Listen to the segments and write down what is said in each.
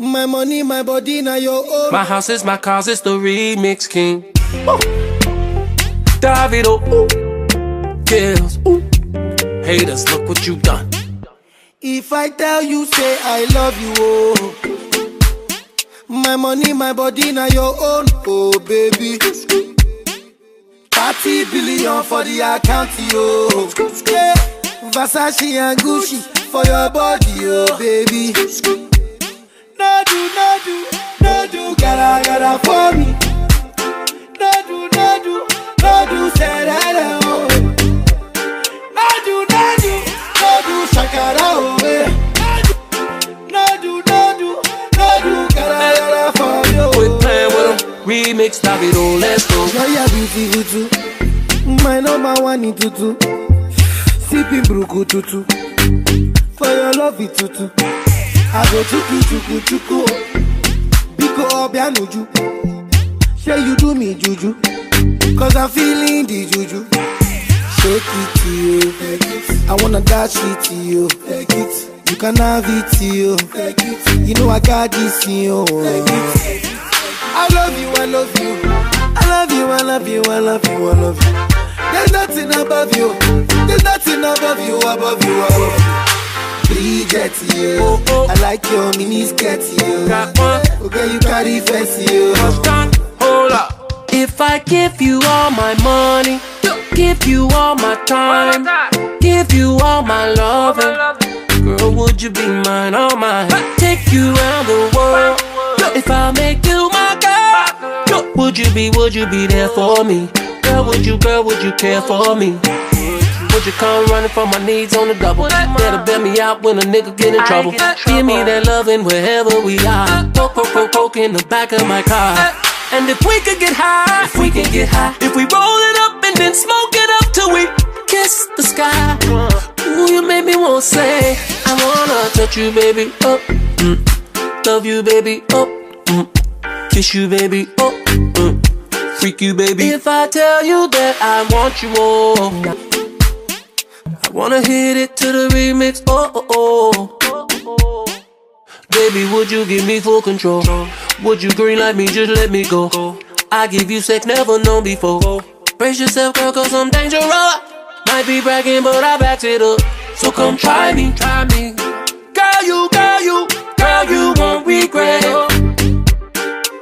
My money, my body, now your own. My house is my cause, it's the remix king. Ooh. Davido, ooh. Kills, ooh. Haters, look what you done. If I tell you, say I love you, oh. My money, my body, now your own, oh baby. 30 billion for the account, yo. Yeah. Versace and Gucci for your body, oh baby. No do, gotta for me. No do, say that, oh. No do, shakara, oh. No do, gotta for you. Quit playing with them, remix, Davido, let's go. Now you're beautiful too. My number one in tutu. Sipping bruku tutu. For your love it tutu. I go chuku. Biko obianuju. Say you do me juju. Cause I'm feeling the juju. Shake it to you. I wanna dash it to you. You can have it to you. You know I got this in you. I love you. There's nothing above you. Above you. Bridget, you. I like your mini skirt, you. Got one. Okay, you carry fancy, you. Hold up. If I give you all my money, give you all my time, give you all my loving, girl, would you be mine, all mine? Take you around the world. If I make you my girl, would you be there for me? Girl, would you care for me? Would you come running for my needs on the double? Better bail me out when a nigga get in trouble. Give me that loving wherever we are. Poke in the back of my car. And if we could get high, if we roll it up and then smoke it up till we kiss the sky. Ooh, you made me wanna say, I wanna touch you, baby, oh, love you, baby, oh, kiss you, baby, oh, freak you, baby. If I tell you that I want you, oh, I wanna hit it to the remix, oh. Baby, would you give me full control? Would you green like me, just let me go? I give you sex never known before. Brace yourself, girl, cause I'm dangerous. Might be bragging, but I backed it up. So come try me. Girl, you won't regret.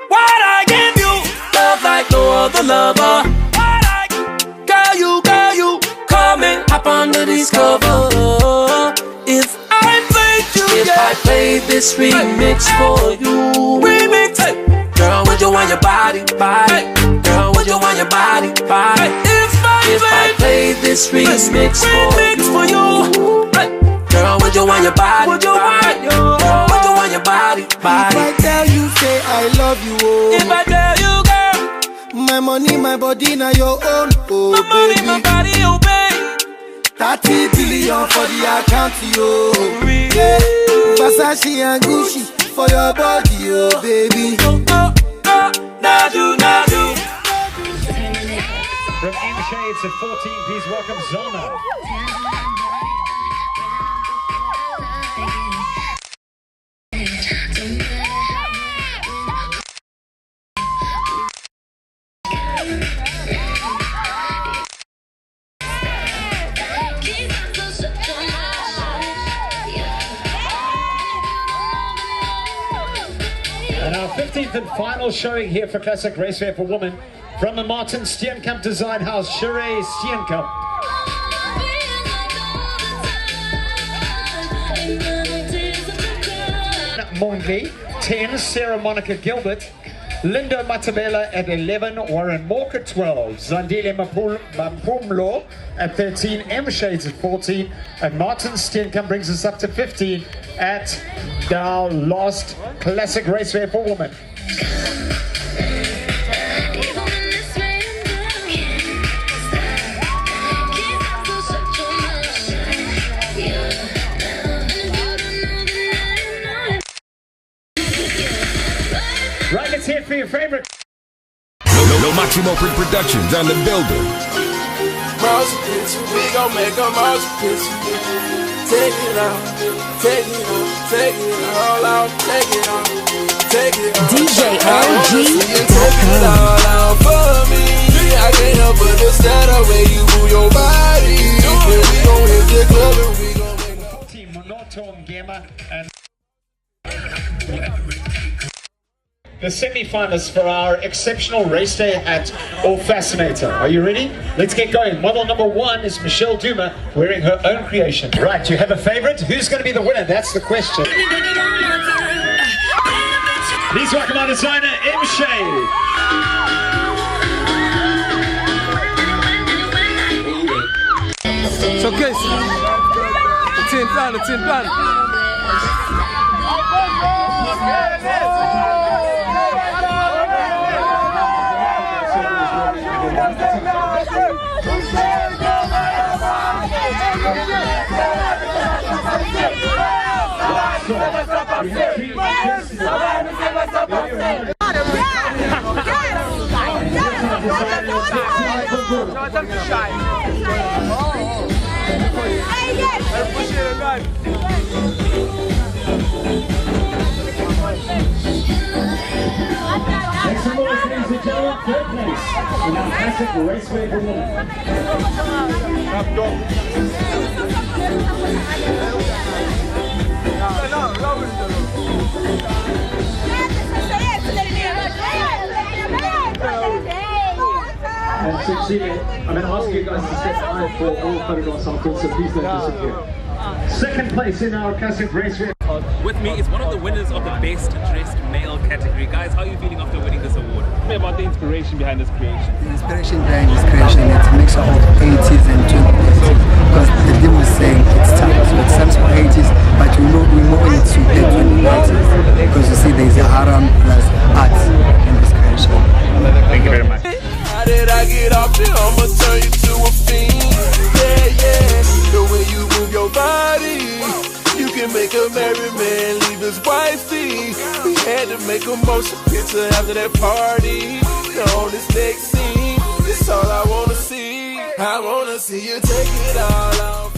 What I give you, love like no other lover. Girl, you, come and hop under these covers. If I played this remix for you, girl, would you want your body? Girl, would you want your body? If I played this remix for you, girl, would you want your body? Would you want your body? If I tell you, say I love you, oh. If I tell you, girl, my money, my body, now your own, oh my money, baby. my body, oh baby. 30 billion for the account, yo. Yeah. Versace and Gucci for your body, oh baby. Now do. From M Shades at 14, please welcome Zona. And our 15th and final showing here for Classic Racewear for Women from the Martin Steenkamp Design House, Sheree Steenkamp. Mondley, 10, Sarah Monica Gilbert, Linda Matabella at 11, Warren Mork at 12, Zandile Mampumlo at 13, M Shades at 14, and Martin Steenkamp brings us up to 15 at our last Classic Racewear for Women. Right, let's hear it for your favorite. No Maximo Productions on the building. We gon' make a mouse picture. take it out, take it out, take it all out, take it out, take it out. DJ LG. Take it all out for me. I can't help but to stare the way you move your body. And we gon' hit the club and we gon' make Team Monoton Gema and the semi-finalists for our exceptional race day at All Fascinator. Are you ready? Let's get going. Model number 1 is Michelle Duma wearing her own creation. Right, you have a favorite? Who's going to be the winner? That's the question. Please welcome our designer, M. Shade. So guys, the team plan. Next one, ladies and gentlemen, third place in our classic raceway balloon. And succeeding, I'm going to ask you guys to step behind for all photographs afterwards, so please don't disappear. Second place in our classic raceway. With me is one of the winners of the best dressed male category. Guys, how are you feeling after winning this award? Tell me about the inspiration behind this creation. The inspiration behind this creation, it's a mixture of 80s and 20s. Because the deal was saying it's time. So it stands for 80s, but we know it's to the 20s. Because you see there's a Haram plus art in this creation. Thank you very much. How did I get off there? I'ma turn you to a fiend. Yeah. The way you move your body, you can make a married man leave his wifey. We had to make a motion picture after that party. On this next scene, this all I wanna see. I wanna see you take it all out.